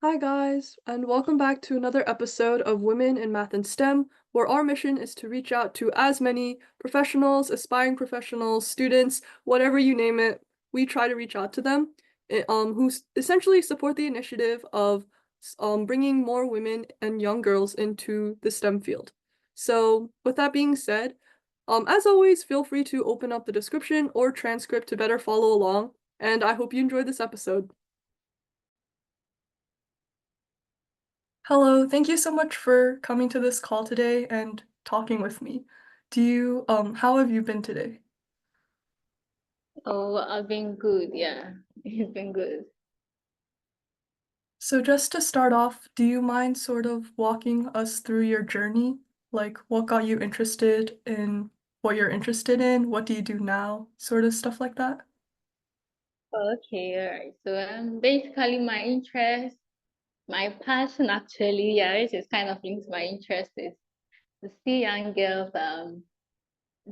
Hi, guys, and welcome back to another episode of Women in Math and STEM, where our mission is to reach out to as many professionals, aspiring professionals, students, whatever you name it. We try to reach out to them, who essentially support the initiative of bringing more women and young girls into the STEM field. So, with that being said, as always, feel free to open up the description or transcript to better follow along, and I hope you enjoyed this episode. Hello, thank you so much for coming to this call today and talking with me. How have you been today? Oh, I've been good. Yeah, it's been good. So just to start off, do you mind sort of walking us through your journey? Like what got you interested in what you're interested in? What do you do now? Sort of stuff like that. Okay, all right. So, basically, my interest, my passion, actually, yeah, which is kind of linked to my interest, is to see young girls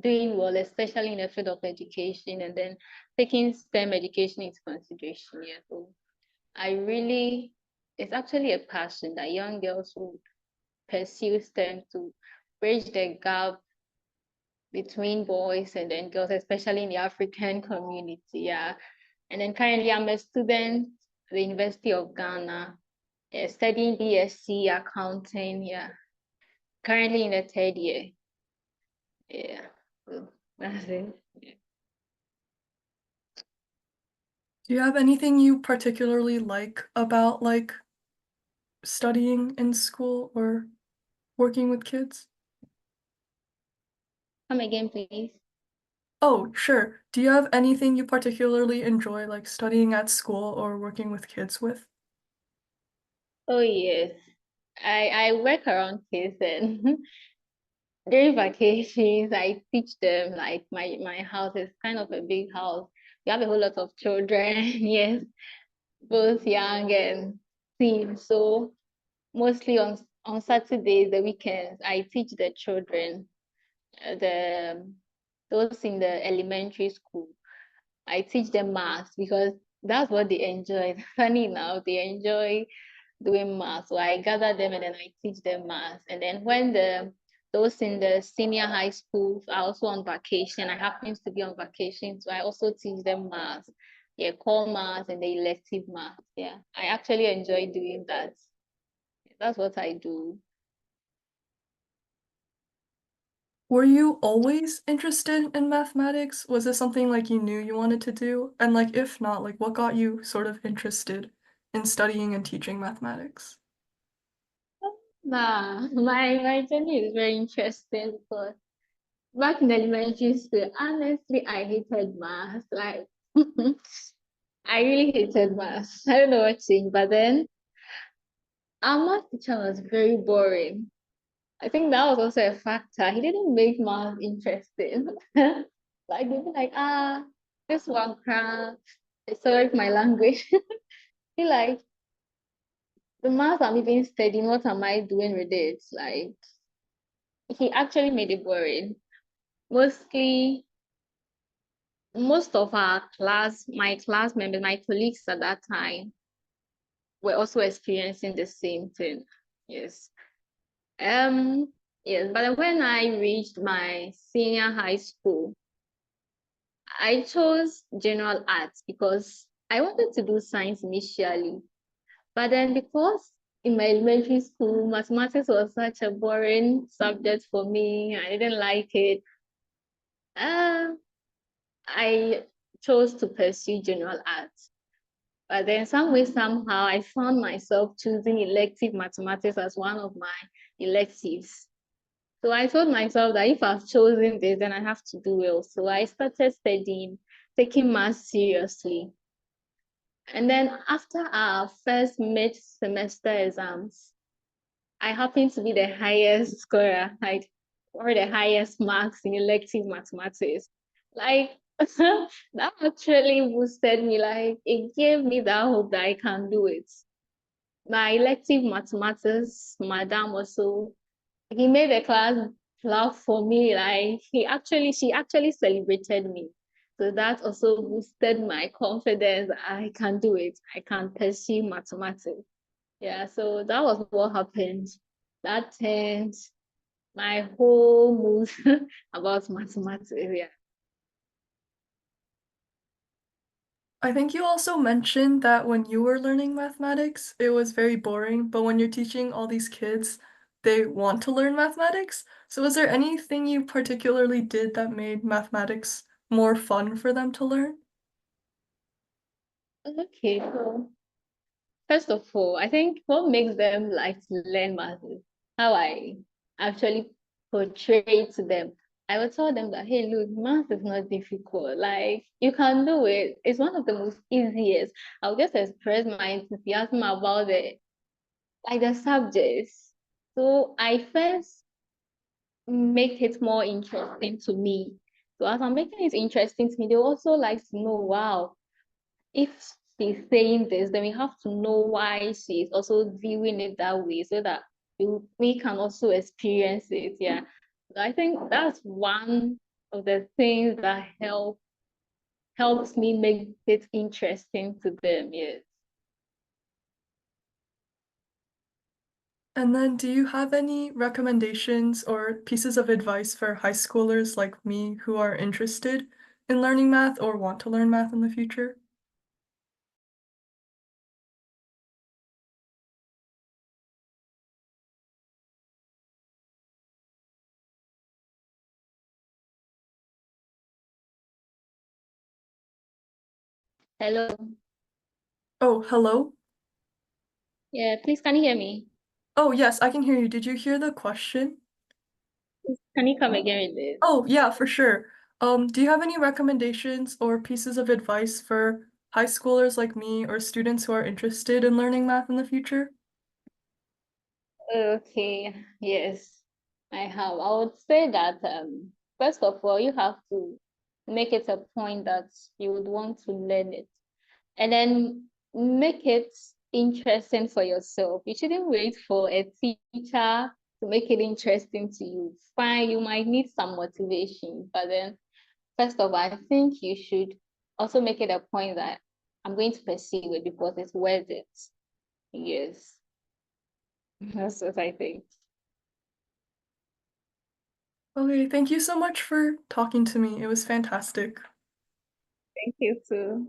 doing well, especially in the field of education, and then taking STEM education into consideration. Yeah, so I really, it's actually a passion that young girls would pursue STEM to bridge the gap between boys and then girls, especially in the African community. Yeah. And then currently I'm a student at the University of Ghana, studying BSc accounting. Yeah. Currently in the third year. Yeah. So that's it. Yeah. Do you have anything you particularly like about like studying in school or working with kids? Come again, please. Oh, sure. Do you have anything you particularly enjoy like studying at school or working with kids with? Oh yes. I work around kids and during vacations I teach them. Like my house is kind of a big house. We have a whole lot of children, yes, both young and teen. So mostly on Saturdays, the weekends, I teach the children, the those in the elementary school. I teach them math because that's what they enjoy. Funny enough, they enjoy doing math. So I gather them and then I teach them math. And then when the those in the senior high schools are also on vacation, I happen to be on vacation, so I also teach them math. Yeah, core math and the elective math. Yeah, I actually enjoy doing that. That's what I do. Were you always interested in mathematics? Was this something like you knew you wanted to do? And like if not, like what got you sort of interested in studying and teaching mathematics? Nah, my journey is very interesting because back in elementary school, honestly, I hated math. Like, I really hated math. I don't know what changed, but then our math teacher was very boring. I think that was also a factor. He didn't make math interesting. Like, they'd be like, this one crap. Sorry for my language. Be like, the math I'm even studying, what am I doing with it? Like, he actually made it boring. Mostly, most of our class, my class members, my colleagues at that time, were also experiencing the same thing. Yes. Um, yes, but when I reached my senior high school, I chose general arts because I wanted to do science initially. But then because in my elementary school, mathematics was such a boring subject for me, I didn't like it. Uh, I chose to pursue general arts. But then some way, somehow, I found myself choosing elective mathematics as one of my electives. So I told myself that if I've chosen this, then I have to do well. So I started studying, taking math seriously. And then after our first mid-semester exams, I happened to be the highest scorer, like, or the highest marks in elective mathematics. Like, that actually boosted me. Like, it gave me that hope that I can do it. My elective mathematics madam also, he made the class laugh for me. Like, she actually celebrated me. So that also boosted my confidence. I can do it. I can pursue mathematics. Yeah, so that was what happened. That turned my whole mood about mathematics. Yeah. I think you also mentioned that when you were learning mathematics, it was very boring, but when you're teaching all these kids, they want to learn mathematics. So was there anything you particularly did that made mathematics more fun for them to learn? Okay, so first of all, I think what makes them like to learn math is how I actually portray it to them. I will tell them that, hey, look, math is not difficult. Like, you can do it. It's one of the most easiest. I'll just express my enthusiasm about the subjects. So I first make it more interesting to me. So as I'm making it interesting to me, they also like to know, wow, if she's saying this, then we have to know why she's also viewing it that way so that we can also experience it. Yeah. So I think that's one of the things that helps me make it interesting to them. Yes. And then do you have any recommendations or pieces of advice for high schoolers like me who are interested in learning math or want to learn math in the future? Hello. Oh, hello? Yeah, please can you hear me? Oh, yes, I can hear you. Did you hear the question? Can you come again with this? Oh, yeah, for sure. Do you have any recommendations or pieces of advice for high schoolers like me or students who are interested in learning math in the future? Okay, yes, I have. I would say that first of all, you have to make it a point that you would want to learn it, and then make it interesting for yourself. You shouldn't wait for a teacher to make it interesting to you. Fine, you might need some motivation, but then first of all, I think you should also make it a point that I'm going to pursue it because it's worth it. Yes, that's what I think. Okay, thank you so much for talking to me. It was fantastic. Thank you too.